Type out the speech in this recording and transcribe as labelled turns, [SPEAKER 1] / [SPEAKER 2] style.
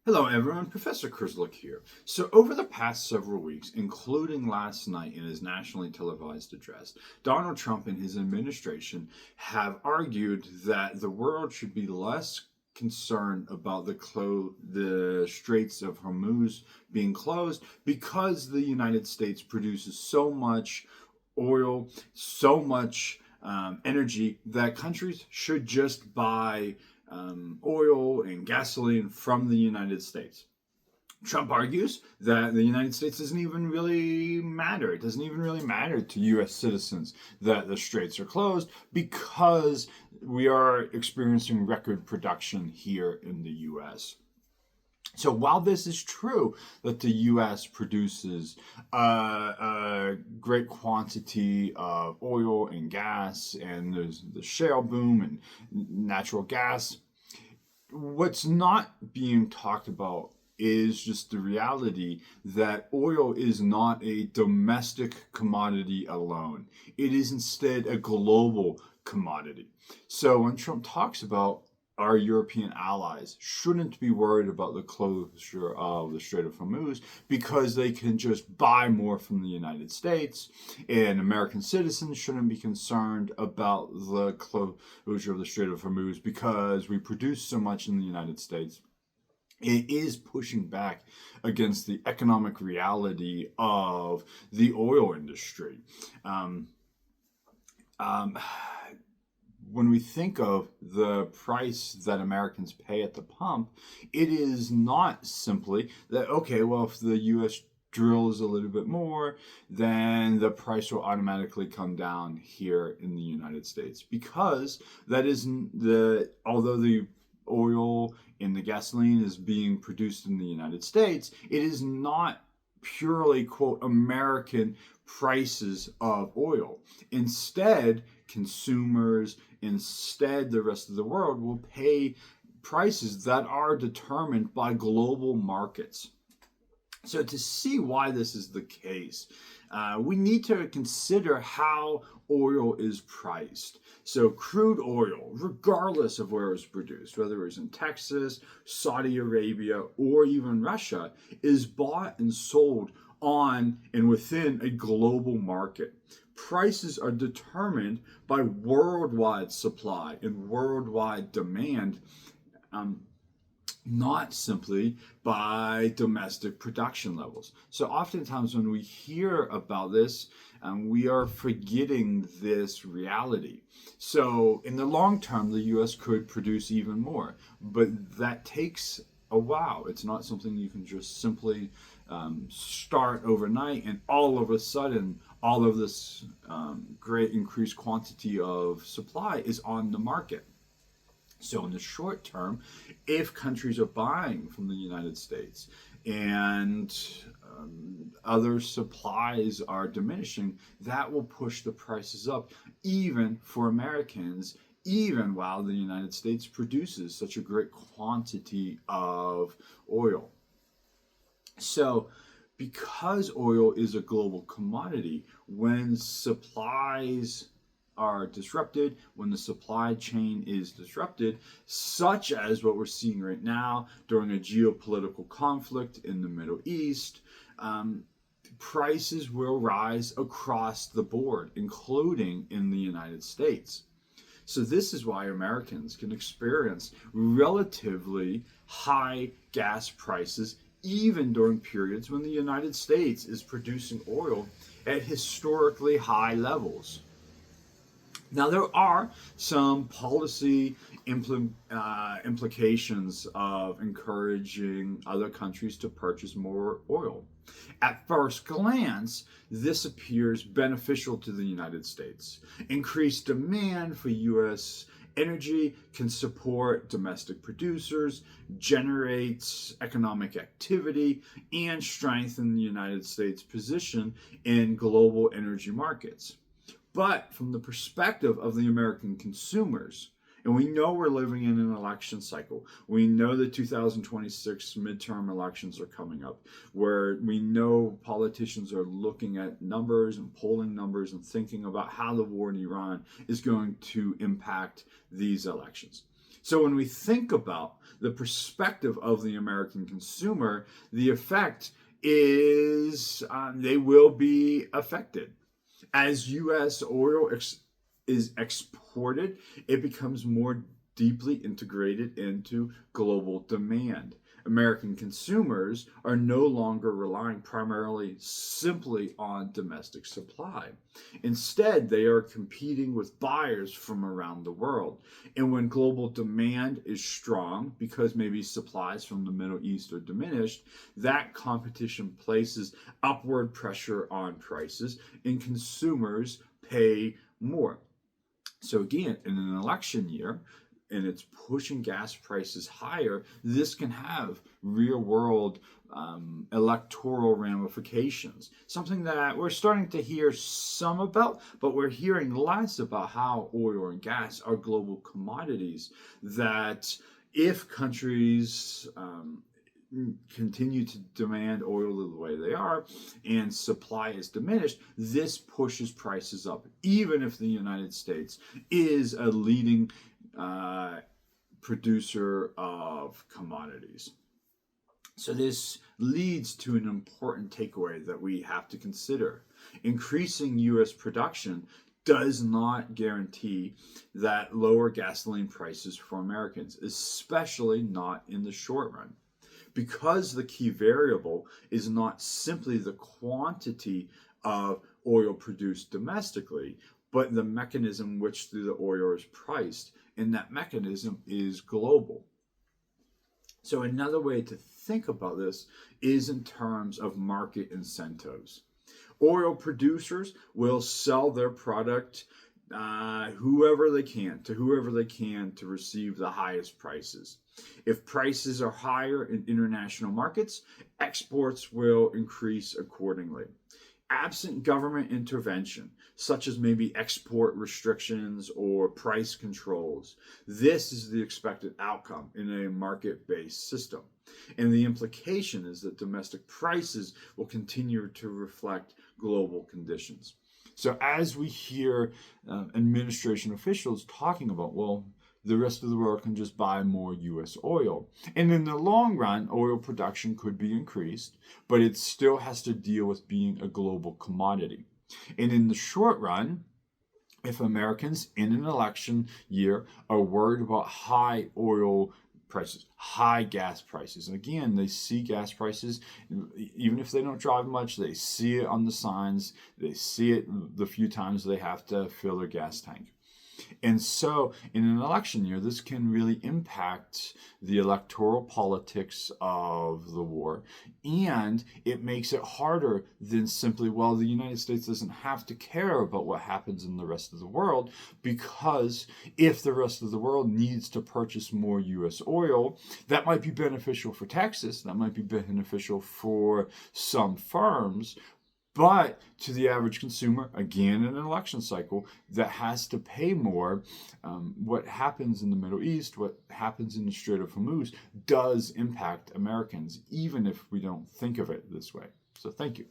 [SPEAKER 1] Hello, everyone. Professor Kurzlik here. So, over the past several weeks, including last night in his nationally televised address, Donald Trump and his administration have argued that the world should be less concerned about the Straits of Hormuz being closed because the United States produces so much oil, so much energy that countries should just buy oil and gasoline from the United States. Trump argues that the United States doesn't even really matter. It doesn't even really matter to U.S. citizens that the straits are closed because we are experiencing record production here in the U.S. So while this is true that the U.S. produces a great quantity of oil and gas, and there's the shale boom and natural gas, what's not being talked about is just the reality that oil is not a domestic commodity alone. It is instead a global commodity. So when Trump talks about our European allies shouldn't be worried about the closure of the Strait of Hormuz because they can just buy more from the United States, and American citizens shouldn't be concerned about the closure of the Strait of Hormuz because we produce so much in the United States. It is pushing back against the economic reality of the oil industry. Um, um, when we think of the price that Americans pay at the pump, it is not simply that, okay, well, if the U.S. drills a little bit more, then the price will automatically come down here in the United States. Because that isn't although the oil and the gasoline is being produced in the United States, it is not purely, quote, American prices of oil. Instead, consumers, instead, the rest of the world will pay prices that are determined by global markets. So, to see why this is the case, we need to consider how oil is priced. So, crude oil, regardless of where it's produced, whether it's in Texas, Saudi Arabia, or even Russia, is bought and sold on and within a global market. Prices are determined by worldwide supply and worldwide demand. Um, not simply by domestic production levels. So, oftentimes, when we hear about this, we are forgetting this reality. So, in the long term, the US could produce even more, but that takes a while. It's not something you can just simply start overnight and all of a sudden all of this great increased quantity of supply is on the market. So, in the short term, if countries are buying from the United States and other supplies are diminishing, that will push the prices up, even for Americans, even while the United States produces such a great quantity of oil. So, because oil is a global commodity, when supplies are disrupted, when the supply chain is disrupted, such as what we're seeing right now during a geopolitical conflict in the Middle East, prices will rise across the board, including in the United States. So, this is why Americans can experience relatively high gas prices even during periods when the United States is producing oil at historically high levels. Now, there are some policy implications of encouraging other countries to purchase more oil. At first glance, this appears beneficial to the United States. Increased demand for U.S. energy can support domestic producers, generates economic activity, and strengthen the United States' position in global energy markets. But from the perspective of the American consumers, and we know we're living in an election cycle. We know the 2026 midterm elections are coming up, where we know politicians are looking at numbers and polling numbers and thinking about how the war in Iran is going to impact these elections. So when we think about the perspective of the American consumer, the effect is they will be affected. As U.S. oil is exported, it becomes more deeply integrated into global demand. American consumers are no longer relying primarily simply on domestic supply. Instead, they are competing with buyers from around the world. And when global demand is strong, because maybe supplies from the Middle East are diminished, that competition places upward pressure on prices, and consumers pay more. So, again, in an election year, and it's pushing gas prices higher, this can have real world electoral ramifications. Something that we're starting to hear some about, but we're hearing less about how oil and gas are global commodities. That if countries continue to demand oil the way they are and supply is diminished, this pushes prices up, even if the United States is a leading producer of commodities. So this leads to an important takeaway that we have to consider. Increasing U.S. production does not guarantee that lower gasoline prices for Americans, especially not in the short run. Because the key variable is not simply the quantity of oil produced domestically, but the mechanism which the oil is priced, and that mechanism is global. So another way to think about this is in terms of market incentives. Oil producers will sell their product whoever they can to receive the highest prices. If prices are higher in international markets, exports will increase accordingly. Absent government intervention, such as maybe export restrictions or price controls, this is the expected outcome in a market-based system. And the implication is that domestic prices will continue to reflect global conditions. So as we hear administration officials talking about, well, the rest of the world can just buy more U.S. oil. And in the long run, oil production could be increased, but it still has to deal with being a global commodity. And in the short run, if Americans in an election year are worried about high oil prices, high gas prices. Again, they see gas prices, even if they don't drive much, they see it on the signs, they see it the few times they have to fill their gas tank. And so in an election year, this can really impact the electoral politics of the war. And it makes it harder than simply, well, the United States doesn't have to care about what happens in the rest of the world, because if the rest of the world needs to purchase more U.S. oil, that might be beneficial for Texas, that might be beneficial for some firms. But to the average consumer, again in an election cycle, that has to pay more, what happens in the Middle East, what happens in the Strait of Hormuz does impact Americans, even if we don't think of it this way. So thank you.